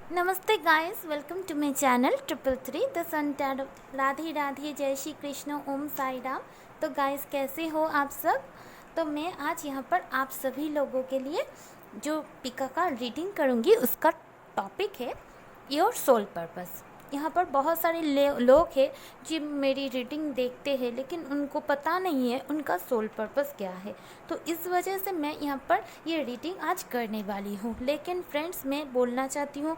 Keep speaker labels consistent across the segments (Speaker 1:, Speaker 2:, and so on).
Speaker 1: नमस्ते guys, welcome to my channel triple three the sun tarot. Radhe Radhe, जय श्री कृष्ण, ओम साई राम। तो guys, कैसे हो आप सब। तो मैं आज यहाँ पर आप सभी लोगों के लिए जो पिका का रीडिंग करूँगी उसका टॉपिक है योर सोल पर्पस। यहाँ पर बहुत सारे लोग हैं जो मेरी रीडिंग देखते हैं लेकिन उनको पता नहीं है उनका सोल पर्पस क्या है। तो इस वजह से मैं यहाँ पर ये रीडिंग आज करने वाली हूँ। लेकिन फ्रेंड्स, मैं बोलना चाहती हूँ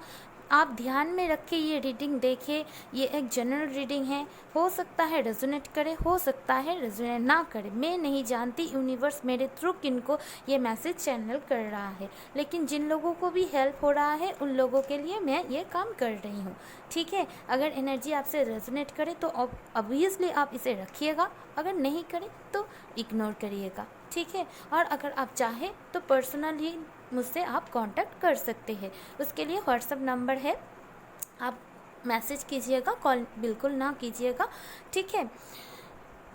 Speaker 1: आप ध्यान में रख के ये रीडिंग देखिए। ये एक जनरल रीडिंग है, हो सकता है रेजोनेट करे, हो सकता है रेजोनेट ना करे। मैं नहीं जानती यूनिवर्स मेरे थ्रू किनको ये मैसेज चैनल कर रहा है, लेकिन जिन लोगों को भी हेल्प हो रहा है उन लोगों के लिए मैं ये काम कर रही हूँ। ठीक है, अगर एनर्जी आपसे रेजोनेट करे तो ऑब्वियसली आप इसे रखिएगा, अगर नहीं करे तो इग्नोर करिएगा। ठीक है, और अगर आप चाहें तो पर्सनली मुझसे आप कांटेक्ट कर सकते हैं। उसके लिए व्हाट्सएप नंबर है, आप मैसेज कीजिएगा, कॉल बिल्कुल ना कीजिएगा। ठीक है,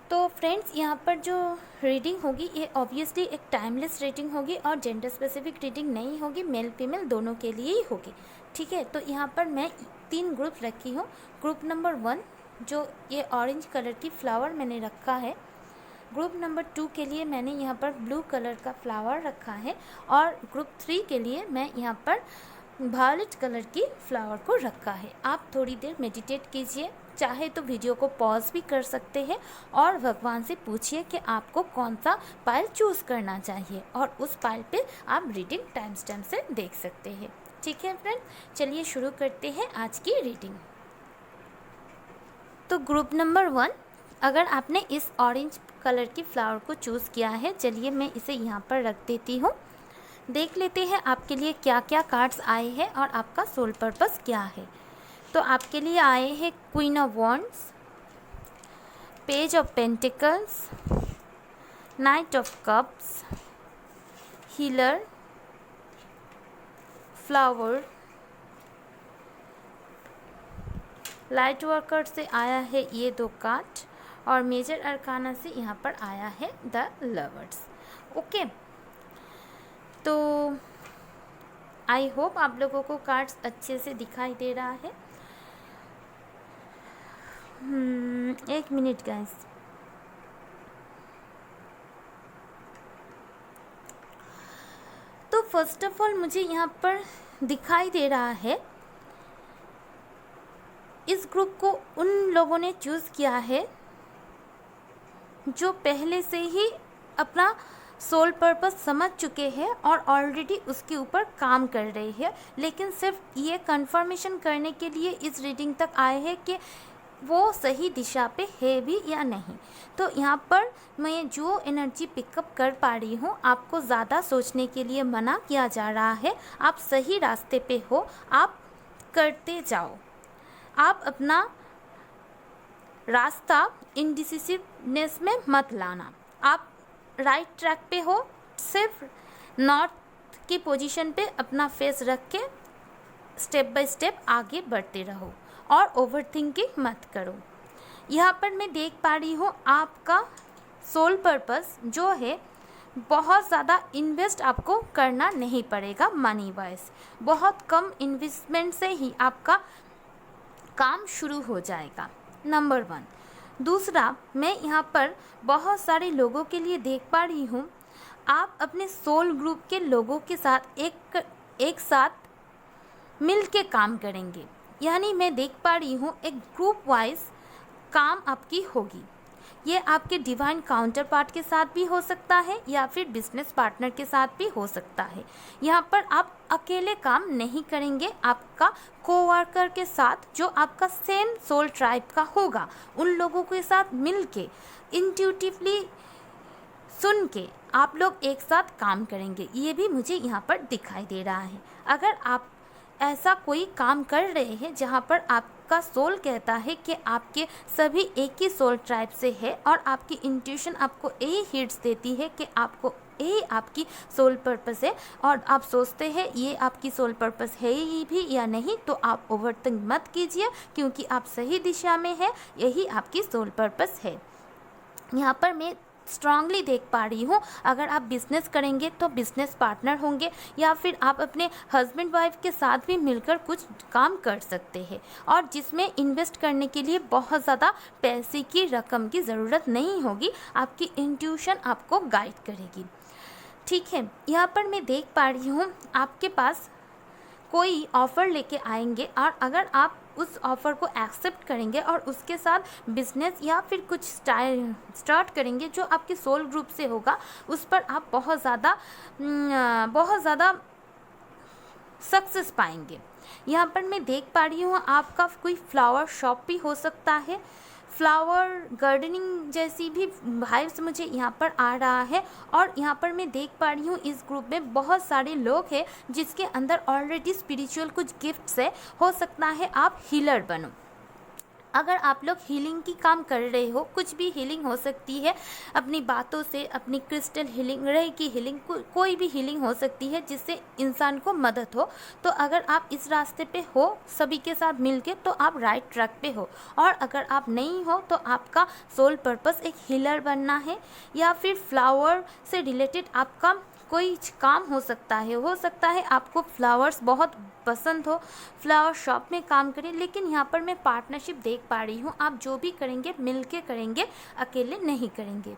Speaker 1: तो फ्रेंड्स, यहाँ पर जो रीडिंग होगी ये ऑब्वियसली एक टाइमलेस रीडिंग होगी और जेंडर स्पेसिफिक रीडिंग नहीं होगी, मेल फीमेल दोनों के लिए ही होगी। ठीक है, तो यहाँ पर मैं 3 ग्रुप रखी हूँ। ग्रुप नंबर 1 जो ये ऑरेंज कलर की फ्लावर मैंने रखा है, ग्रुप नंबर 2 के लिए मैंने यहाँ पर ब्लू कलर का फ्लावर रखा है, और ग्रुप 3 के लिए मैं यहाँ पर वायलेट कलर की फ्लावर को रखा है। आप थोड़ी देर मेडिटेट कीजिए, चाहे तो वीडियो को पॉज भी कर सकते हैं और भगवान से पूछिए कि आपको कौन सा पाइल चूज़ करना चाहिए, और उस पाइल पे आप रीडिंग टाइम स्टैम्प से देख सकते हैं। ठीक है फ्रेंड, चलिए शुरू करते हैं आज की रीडिंग। तो ग्रुप नंबर 1, अगर आपने इस ऑरेंज कलर की फ्लावर को चूज़ किया है, चलिए मैं इसे यहाँ पर रख देती हूँ। देख लेते हैं आपके लिए क्या क्या कार्ड्स आए हैं और आपका सोल पर्पस क्या है। तो आपके लिए आए हैं queen of wands, page of pentacles, night of cups, healer, flower, light worker से आया है ये 2 कार्ड, और मेजर अरकाना से यहाँ पर आया है द लवर्स। ओके, तो आई होप आप लोगों को कार्ड्स अच्छे से दिखाई दे रहा है। 1 मिनट गाइस। तो फर्स्ट ऑफ ऑल मुझे यहाँ पर दिखाई दे रहा है इस ग्रुप को उन लोगों ने चूज़ किया है जो पहले से ही अपना सोल पर्पस समझ चुके हैं और ऑलरेडी उसके ऊपर काम कर रहे हैं, लेकिन सिर्फ ये कंफर्मेशन करने के लिए इस रीडिंग तक आए हैं कि वो सही दिशा पे है भी या नहीं। तो यहाँ पर मैं जो एनर्जी पिकअप कर पा रही हूँ, आपको ज़्यादा सोचने के लिए मना किया जा रहा है। आप सही रास्ते पे हो, आप करते जाओ। आप अपना रास्ता इनडिसिसिवनेस में मत लाना। आप राइट ट्रैक पे हो, सिर्फ नॉर्थ की पोजीशन पे अपना फेस रख के स्टेप बाय स्टेप आगे बढ़ते रहो और ओवर थिंकिंग मत करो। यहाँ पर मैं देख पा रही हूँ आपका सोल पर्पस जो है, बहुत ज़्यादा इन्वेस्ट आपको करना नहीं पड़ेगा मनी वाइज। बहुत कम इन्वेस्टमेंट से ही आपका काम शुरू हो जाएगा, नंबर 1। दूसरा, मैं यहाँ पर बहुत सारे लोगों के लिए देख पा रही हूँ आप अपने सोल ग्रुप के लोगों के साथ एक साथ मिल के काम करेंगे। यानी मैं देख पा रही हूँ एक ग्रुप वाइज काम आपकी होगी। ये आपके डिवाइन काउंटर पार्ट के साथ भी हो सकता है या फिर बिजनेस पार्टनर के साथ भी हो सकता है। यहाँ पर आप अकेले काम नहीं करेंगे, आपका कोवर्कर के साथ जो आपका सेम सोल ट्राइब का होगा, उन लोगों के साथ मिल के इंट्यूटिवली सुन के आप लोग एक साथ काम करेंगे। ये भी मुझे यहाँ पर दिखाई दे रहा है। अगर आप ऐसा कोई काम कर रहे हैं जहाँ पर आपका सोल कहता है कि आपके सभी एक ही सोल ट्राइब से है और आपकी इंट्यूशन आपको यही हिट्स देती है कि आपको यही आपकी सोल पर्पस है, और आप सोचते हैं ये आपकी सोल पर्पस है ही भी या नहीं, तो आप ओवरथिंक मत कीजिए क्योंकि आप सही दिशा में हैं, यही आपकी सोल पर्पस है। यहाँ पर मैं स्ट्रांगली देख पा रही हूँ। अगर आप बिज़नेस करेंगे तो बिज़नेस पार्टनर होंगे, या फिर आप अपने हस्बैंड वाइफ के साथ भी मिलकर कुछ काम कर सकते हैं, और जिसमें इन्वेस्ट करने के लिए बहुत ज़्यादा पैसे की रकम की ज़रूरत नहीं होगी। आपकी इंट्यूशन आपको गाइड करेगी। ठीक है, यहाँ पर मैं देख पा रही हूँ आपके पास कोई ऑफ़र लेके आएंगे, और अगर आप उस ऑफ़र को एक्सेप्ट करेंगे और उसके साथ बिज़नेस या फिर कुछ स्टार्ट करेंगे जो आपके सोल ग्रुप से होगा, उस पर आप बहुत ज़्यादा सक्सेस पाएंगे। यहाँ पर मैं देख पा रही हूँ आपका कोई फ्लावर शॉप भी हो सकता है, फ्लावर गार्डनिंग जैसी भी वाइब्स मुझे यहाँ पर आ रहा है। और यहाँ पर मैं देख पा रही हूँ इस ग्रुप में बहुत सारे लोग हैं जिसके अंदर ऑलरेडी स्पिरिचुअल कुछ गिफ्ट्स है। हो सकता है आप हीलर बनो। अगर आप लोग हीलिंग की काम कर रहे हो, कुछ भी हीलिंग हो सकती है अपनी बातों से, अपनी क्रिस्टल हीलिंग, रेकी की हीलिंग, कोई भी हीलिंग हो सकती है जिससे इंसान को मदद हो। तो अगर आप इस रास्ते पे हो सभी के साथ मिलके, तो आप राइट ट्रैक पे हो। और अगर आप नहीं हो तो आपका सोल पर्पस एक हीलर बनना है, या फिर फ्लावर से रिलेटेड आपका कोई काम हो सकता है आपको फ्लावर्स बहुत पसंद हो, फ्लावर शॉप में काम करें। लेकिन यहाँ पर मैं पार्टनरशिप देख पा रही हूँ, आप जो भी करेंगे मिलके करेंगे, अकेले नहीं करेंगे।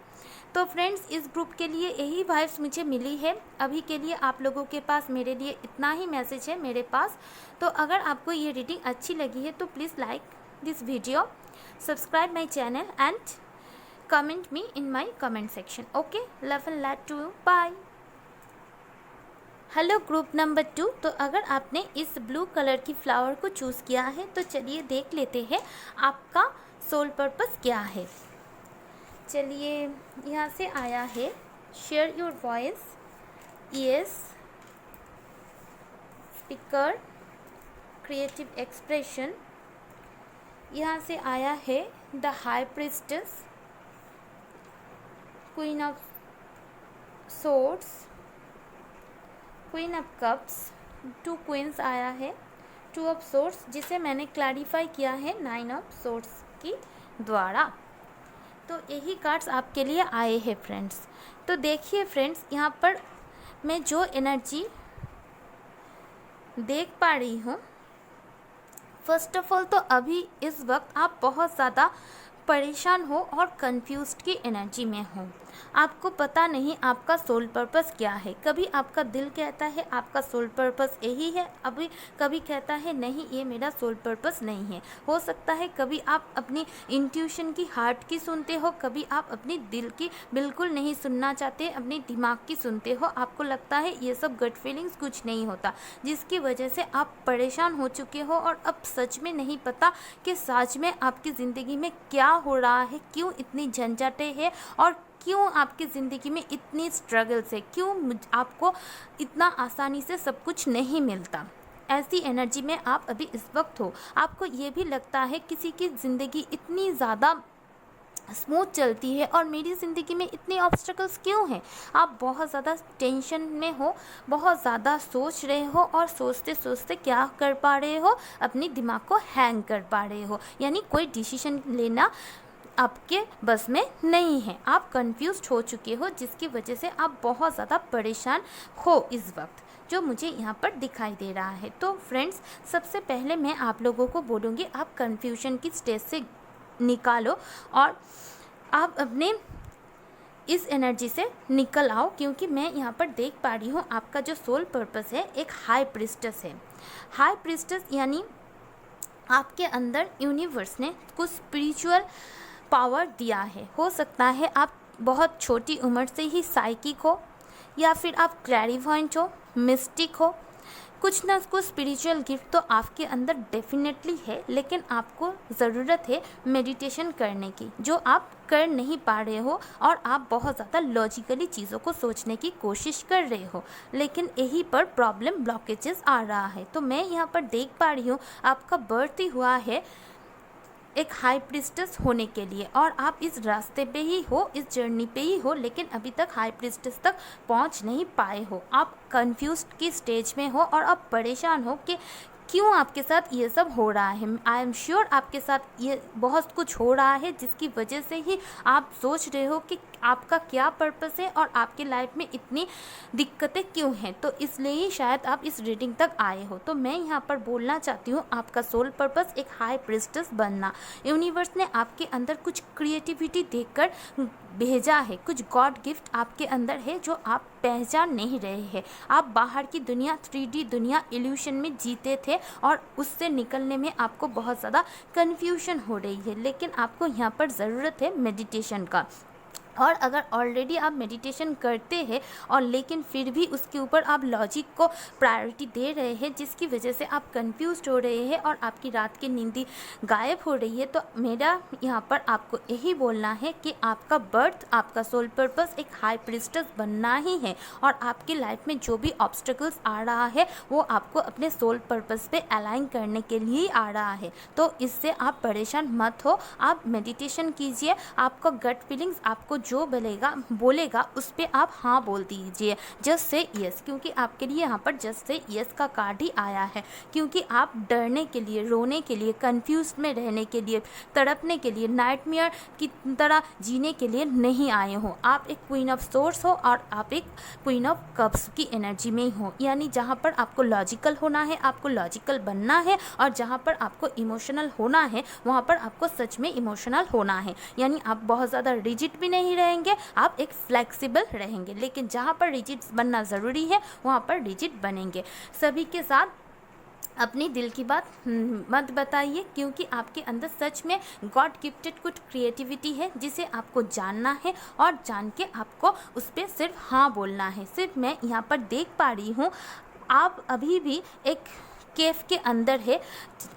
Speaker 1: तो फ्रेंड्स, इस ग्रुप के लिए यही वाइब्स मुझे मिली है। अभी के लिए आप लोगों के पास मेरे लिए इतना ही मैसेज है मेरे पास। तो अगर आपको ये रीडिंग अच्छी लगी है तो please like this video, subscribe my channel and comment me in my comment section. Okay, love and light to you, bye. Hello group number 2। तो अगर आपने इस ब्लू कलर की फ्लावर को चूज़ किया है तो चलिए देख लेते हैं आपका सोल पर्पस क्या है। चलिए, यहाँ से आया है share your voice, yes, speaker, creative expression. यहाँ से आया है the high priestess, queen of swords, queen of cups, 2 queens आया है, 2 ऑफ सोर्ड्स, जिसे मैंने क्लैरिफाई किया है 9 ऑफ सोर्ड्स की द्वारा। तो यही कार्ड्स आपके लिए आए हैं फ्रेंड्स। तो देखिए फ्रेंड्स, यहाँ पर मैं जो एनर्जी देख पा रही हूँ, फर्स्ट ऑफ ऑल तो अभी इस वक्त आप बहुत ज़्यादा परेशान हो और कंफ्यूज्ड की एनर्जी में हो। आपको पता नहीं आपका सोल पर्पस क्या है। कभी आपका दिल कहता है आपका सोल पर्पस यही है, अभी कभी कहता है नहीं, ये मेरा सोल पर्पस नहीं है। हो सकता है कभी आप अपनी इंट्यूशन की, हार्ट की सुनते हो, कभी आप अपनी दिल की बिल्कुल नहीं सुनना चाहते, अपने दिमाग की सुनते हो। आपको लगता है ये सब गट फीलिंग्स कुछ नहीं होता, जिसकी वजह से आप परेशान हो चुके हो और अब सच में नहीं पता कि सच में आपकी ज़िंदगी में क्या हो रहा है, क्यों इतनी झंझटें हैं और क्यों आपकी ज़िंदगी में इतनी स्ट्रगल्स है, क्यों आपको इतना आसानी से सब कुछ नहीं मिलता। ऐसी एनर्जी में आप अभी इस वक्त हो। आपको ये भी लगता है किसी की ज़िंदगी इतनी ज़्यादा स्मूथ चलती है और मेरी ज़िंदगी में इतने ऑब्स्टेकल्स क्यों हैं। आप बहुत ज़्यादा टेंशन में हो, बहुत ज़्यादा सोच रहे हो, और सोचते सोचते क्या कर पा रहे हो, अपनी दिमाग को हैंग कर पा रहे हो, यानी कोई डिसीजन लेना आपके बस में नहीं है। आप कंफ्यूज्ड हो चुके हो, जिसकी वजह से आप बहुत ज़्यादा परेशान हो इस वक्त, जो मुझे यहाँ पर दिखाई दे रहा है। तो फ्रेंड्स, सबसे पहले मैं आप लोगों को बोलूँगी, आप कंफ्यूजन की स्टेज से निकालो और आप अपने इस एनर्जी से निकल आओ, क्योंकि मैं यहाँ पर देख पा रही हूँ आपका जो सोल पर्पस है एक हाई प्रिस्टेस है। हाई प्रिस्टेस यानी आपके अंदर यूनिवर्स ने कुछ स्पिरिचुअल पावर दिया है। हो सकता है आप बहुत छोटी उम्र से ही साइकिक हो, या फिर आप क्लैरिवॉयंट हो, मिस्टिक हो। कुछ ना कुछ स्पिरिचुअल गिफ्ट तो आपके अंदर डेफिनेटली है, लेकिन आपको ज़रूरत है मेडिटेशन करने की, जो आप कर नहीं पा रहे हो, और आप बहुत ज़्यादा लॉजिकली चीज़ों को सोचने की कोशिश कर रहे हो, लेकिन यहीं पर प्रॉब्लम, ब्लॉकेजेस आ रहा है। तो मैं यहाँ पर देख पा रही हूँ आपका बर्थ ही हुआ है एक हाई प्रिस्टेस होने के लिए, और आप इस रास्ते पे ही हो, इस जर्नी पे ही हो, लेकिन अभी तक हाई प्रिस्टेस तक पहुंच नहीं पाए हो। आप कंफ्यूज्ड की स्टेज में हो और आप परेशान हो कि क्यों आपके साथ ये सब हो रहा है। आई एम श्योर आपके साथ ये बहुत कुछ हो रहा है जिसकी वजह से ही आप सोच रहे हो कि आपका क्या पर्पस है और आपके लाइफ में इतनी दिक्कतें क्यों हैं। तो इसलिए ही शायद आप इस रीडिंग तक आए हो। तो मैं यहाँ पर बोलना चाहती हूँ, आपका सोल पर्पस एक हाई प्रिस्टेस बनना। यूनिवर्स ने आपके अंदर कुछ क्रिएटिविटी देकर भेजा है, कुछ गॉड गिफ्ट आपके अंदर है जो आप पहचान नहीं रहे हैं। आप बाहर की दुनिया 3D दुनिया इल्यूशन में जीते थे और उससे निकलने में आपको बहुत ज़्यादा कन्फ्यूजन हो रही है। लेकिन आपको यहाँ पर ज़रूरत है मेडिटेशन का। और अगर ऑलरेडी आप मेडिटेशन करते हैं और लेकिन फिर भी उसके ऊपर आप लॉजिक को प्रायोरिटी दे रहे हैं, जिसकी वजह से आप कंफ्यूज्ड हो रहे हैं और आपकी रात की नींद गायब हो रही है, तो मेरा यहाँ पर आपको यही बोलना है कि आपका बर्थ, आपका सोल पर्पस एक हाई प्रिस्टेस बनना ही है। और आपकी लाइफ में जो भी ऑब्स्टेकल्स आ रहा है वो आपको अपने सोल पर्पस पे अलाइन करने के लिए ही आ रहा है। तो इससे आप परेशान मत हो, आप मेडिटेशन कीजिए। आपका गट फीलिंग्स आपको जो बोलेगा उस पर आप हाँ बोल दीजिए, जस्ट से यस, क्योंकि आपके लिए यहाँ पर जस्ट से यस का कार्ड ही आया है। क्योंकि आप डरने के लिए, रोने के लिए, कंफ्यूज में रहने के लिए, तड़पने के लिए, नाइटमेयर की तरह जीने के लिए नहीं आए हो। आप एक क्वीन ऑफ सोर्स हो और आप एक क्वीन ऑफ कप्स की एनर्जी में ही हो। यानी जहाँ पर आपको लॉजिकल होना है आपको लॉजिकल बनना है, और जहाँ पर आपको इमोशनल होना है वहाँ पर आपको सच में इमोशनल होना है। यानी आप बहुत ज़्यादा रिजिड भी नहीं रहेंगे, आप एक फ्लेक्सिबल रहेंगे। लेकिन जहाँ पर रिजिड बनना ज़रूरी है वहाँ पर रिजिड बनेंगे। सभी के साथ अपनी दिल की बात मत बताइए, क्योंकि आपके अंदर सच में गॉड गिफ्टेड कुछ क्रिएटिविटी है जिसे आपको जानना है और जान के आपको उस पर सिर्फ हाँ बोलना है। सिर्फ मैं यहाँ पर देख पा रही हूँ आप अभी भी एक केव के अंदर है।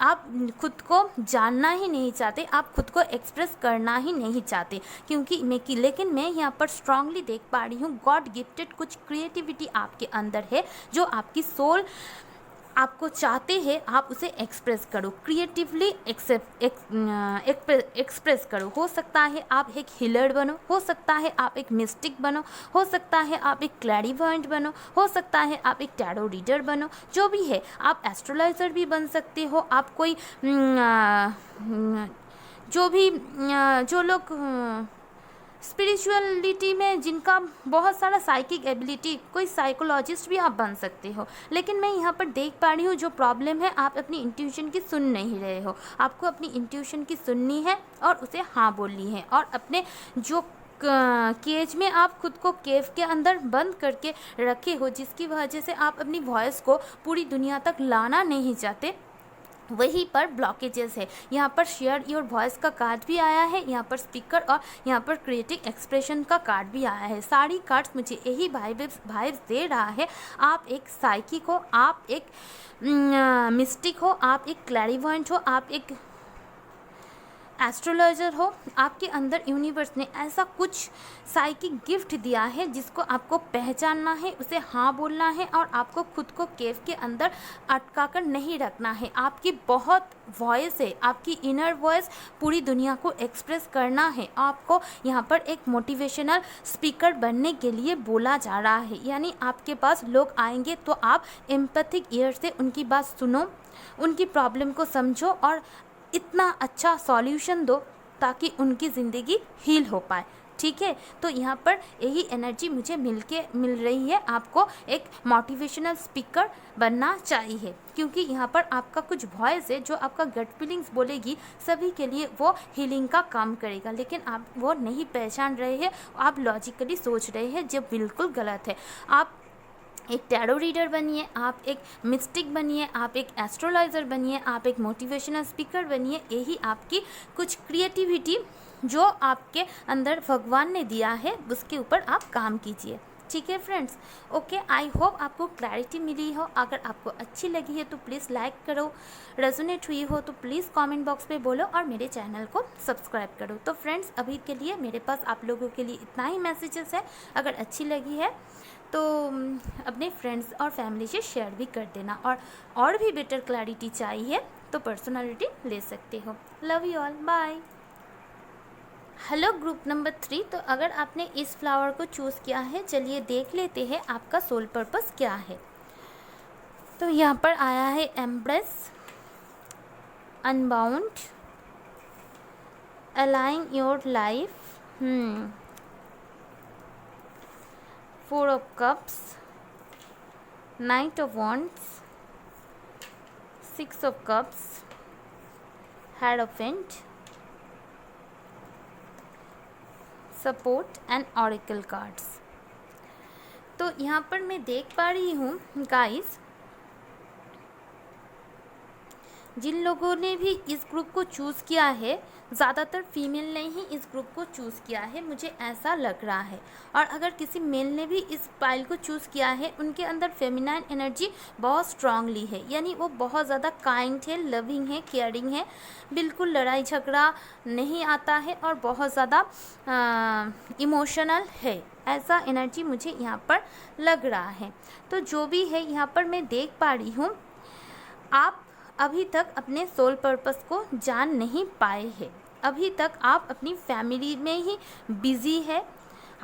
Speaker 1: आप खुद को जानना ही नहीं चाहते, आप खुद को एक्सप्रेस करना ही नहीं चाहते, लेकिन मैं यहाँ पर स्ट्रांगली देख पा रही हूँ गॉड गिफ्टेड कुछ क्रिएटिविटी आपके अंदर है जो आपकी सोल आपको चाहते हैं आप उसे एक्सप्रेस करो, क्रिएटिवली एक्सप्रेस करो। हो सकता है आप एक हीलर बनो, हो सकता है आप एक मिस्टिक बनो, हो सकता है आप एक क्लैरिवॉयंट बनो, हो सकता है आप एक टैरो रीडर बनो, जो भी है। आप एस्ट्रोलॉजर भी बन सकते हो, आप कोई जो लोग स्पिरिचुअलिटी में जिनका बहुत सारा साइकिक एबिलिटी, कोई साइकोलॉजिस्ट भी आप बन सकते हो। लेकिन मैं यहाँ पर देख पा रही हूँ जो प्रॉब्लम है, आप अपनी इंट्यूशन की सुन नहीं रहे हो। आपको अपनी इंट्यूशन की सुननी है और उसे हाँ बोलनी है। और अपने जो केज में आप खुद को केव के अंदर बंद करके रखे हो, जिसकी वजह से आप अपनी वॉइस को पूरी दुनिया तक लाना नहीं चाहते, वहीं पर ब्लॉकेजेस है। यहाँ पर शेयर योर वॉइस का कार्ड भी आया है, यहाँ पर स्पीकर और यहाँ पर क्रिएटिव एक्सप्रेशन का कार्ड भी आया है। सारी कार्ड्स मुझे यही वाइब्स दे रहा है। आप एक साइकिक हो, आप एक मिस्टिक हो, आप एक क्लैरिवॉयंट हो, आप एक एस्ट्रोलॉजर हो। आपके अंदर यूनिवर्स ने ऐसा कुछ साइकिक गिफ्ट दिया है जिसको आपको पहचानना है, उसे हाँ बोलना है और आपको खुद को केव के अंदर अटका कर नहीं रखना है। आपकी बहुत वॉइस है, आपकी इनर वॉइस पूरी दुनिया को एक्सप्रेस करना है। आपको यहाँ पर एक मोटिवेशनल स्पीकर बनने के लिए बोला जा रहा है। यानी आपके पास लोग आएंगे तो आप एम्पैथिक ईयर से उनकी बात सुनो, उनकी प्रॉब्लम को समझो और इतना अच्छा सॉल्यूशन दो ताकि उनकी ज़िंदगी हील हो पाए। ठीक है, तो यहाँ पर यही एनर्जी मुझे मिल रही है। आपको एक मोटिवेशनल स्पीकर बनना चाहिए, क्योंकि यहाँ पर आपका कुछ वॉइस है जो आपका गट फीलिंग्स बोलेगी, सभी के लिए वो हीलिंग का काम करेगा। लेकिन आप वो नहीं पहचान रहे हैं, आप लॉजिकली सोच रहे हैं, जो बिल्कुल गलत है। आप एक टैरो रीडर बनिए, आप एक मिस्टिक बनिए, आप एक एस्ट्रोलॉजर बनिए, आप एक मोटिवेशनल स्पीकर बनिए। यही आपकी कुछ क्रिएटिविटी जो आपके अंदर भगवान ने दिया है उसके ऊपर आप काम कीजिए। ठीक है फ्रेंड्स, ओके, आई होप आपको क्लैरिटी मिली हो। अगर आपको अच्छी लगी है तो प्लीज़ लाइक करो, रेजोनेट हुई हो तो प्लीज़ कमेंट बॉक्स पे बोलो और मेरे चैनल को सब्सक्राइब करो। तो फ्रेंड्स, अभी के लिए मेरे पास आप लोगों के लिए इतना ही मैसेजेस है। अगर अच्छी लगी है तो अपने फ्रेंड्स और फैमिली से शेयर भी कर देना, और भी बेटर क्लैरिटी चाहिए तो पर्सनालिटी ले सकते हो। Love you all, bye. Hello group number 3, तो अगर आपने इस फ्लावर को चूज़ किया है, चलिए देख लेते हैं आपका सोल पर्पस क्या है। तो यहाँ पर आया है empress, unbound, align your life, four of cups, night of wands, six of cups, hierophant, support and oracle cards. तो यहाँ पर मैं देख पा रही हूँ गाइस, जिन लोगों ने भी इस ग्रुप को चूज़ किया है, ज़्यादातर फीमेल ने ही इस ग्रुप को चूज़ किया है, मुझे ऐसा लग रहा है। और अगर किसी मेल ने भी इस पाइल को चूज़ किया है, उनके अंदर फेमिनाइन एनर्जी बहुत स्ट्रांगली है, यानी वो बहुत ज़्यादा काइंड है, लविंग है, केयरिंग है, बिल्कुल लड़ाई झगड़ा नहीं आता है और बहुत ज़्यादा इमोशनल है। ऐसा एनर्जी मुझे यहाँ पर लग रहा है। तो जो भी है यहाँ पर मैं देख पा रही हूँ, आप अभी तक अपने सोल पर्पस को जान नहीं पाए हैं। अभी तक आप अपनी फैमिली में ही बिज़ी है।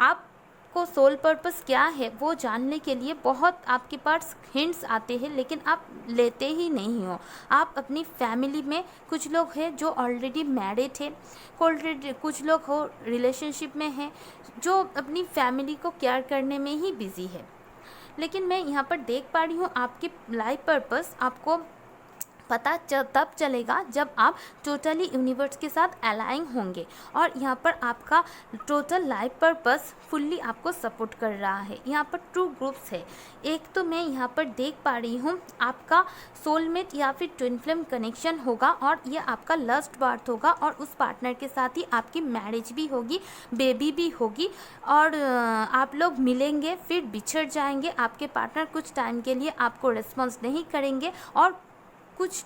Speaker 1: आपको सोल पर्पस क्या है वो जानने के लिए बहुत आपके पास हिंट्स आते हैं, लेकिन आप लेते ही नहीं हो। आप अपनी फैमिली में कुछ लोग हैं जो ऑलरेडी मैरिड है, कुछ लोग हो रिलेशनशिप में हैं जो अपनी फैमिली को केयर करने में ही बिज़ी है। लेकिन मैं यहाँ पर देख पा रही हूँ आपकी लाइफ पर्पस आपको पता तब चलेगा जब आप टोटली यूनिवर्स के साथ अलाइन होंगे, और यहाँ पर आपका टोटल लाइफ पर्पस फुल्ली आपको सपोर्ट कर रहा है। यहाँ पर 2 ग्रुप्स है। एक तो मैं यहाँ पर देख पा रही हूँ आपका सोलमेट या फिर ट्विन फ्लेम कनेक्शन होगा, और ये आपका लास्ट बार्थ होगा, और उस पार्टनर के साथ ही आपकी मैरिज भी होगी, बेबी भी होगी, और आप लोग मिलेंगे फिर बिछड़ जाएंगे। आपके पार्टनर कुछ टाइम के लिए आपको रिस्पॉन्स नहीं करेंगे, और कुछ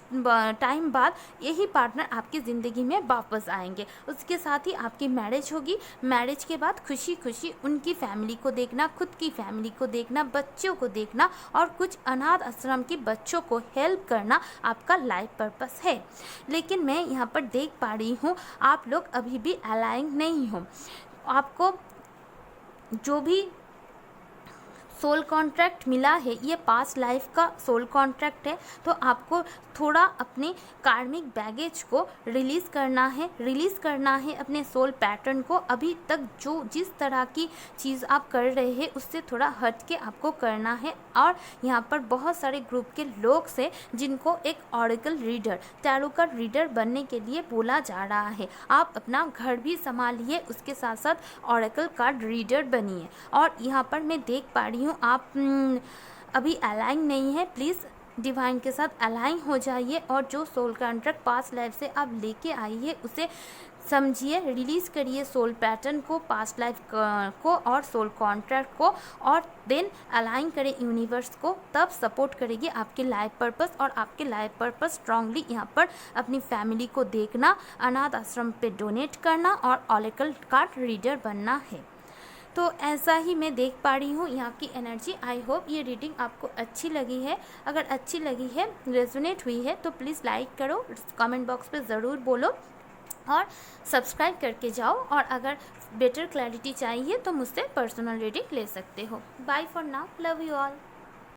Speaker 1: टाइम बाद यही पार्टनर आपकी ज़िंदगी में वापस आएंगे। उसके साथ ही आपकी मैरिज होगी। मैरिज के बाद खुशी खुशी उनकी फैमिली को देखना, खुद की फैमिली को देखना, बच्चों को देखना, और कुछ अनाथ आश्रम के बच्चों को हेल्प करना आपका लाइफ पर्पस है। लेकिन मैं यहाँ पर देख पा रही हूँ आप लोग अभी भी अलाइन नहीं हो। आपको जो भी सोल कॉन्ट्रैक्ट मिला है, ये पास्ट लाइफ का सोल कॉन्ट्रैक्ट है। तो आपको थोड़ा अपने कार्मिक बैगेज को रिलीज़ करना है अपने सोल पैटर्न को। अभी तक जो जिस तरह की चीज़ आप कर रहे हैं उससे थोड़ा हट के आपको करना है। और यहाँ पर बहुत सारे ग्रुप के लोग से जिनको एक ऑरेकल रीडर, टैरो का रीडर बनने के लिए बोला जा रहा है। आप अपना घर भी संभालिए, उसके साथ साथ ऑरेकल कार्ड रीडर बनिए। और यहाँ पर मैं देख पा रही हूँ आप अभी अलाइन नहीं है, प्लीज़ डिवाइन के साथ अलाइन हो जाइए, और जो सोल कॉन्ट्रैक्ट पास्ट लाइफ से आप लेके आइए उसे समझिए, रिलीज़ करिए सोल पैटर्न को, पास्ट लाइफ को और सोल कॉन्ट्रैक्ट को, और देन अलाइन करें यूनिवर्स को। तब सपोर्ट करेगी आपके लाइफ पर्पस। और आपके लाइफ पर्पस स्ट्रांगली यहाँ पर अपनी फैमिली को देखना, अनाथ आश्रम पे डोनेट करना और ऑरेकल कार्ड रीडर बनना है। तो ऐसा ही मैं देख पा रही हूँ यहाँ की एनर्जी। आई होप ये रीडिंग आपको अच्छी लगी है। अगर अच्छी लगी है, रेजोनेट हुई है, तो प्लीज़ लाइक करो, कमेंट बॉक्स पे ज़रूर बोलो, और सब्सक्राइब करके जाओ। और अगर बेटर क्लैरिटी चाहिए तो मुझसे पर्सनल रीडिंग ले सकते हो। Bye for now, love you all.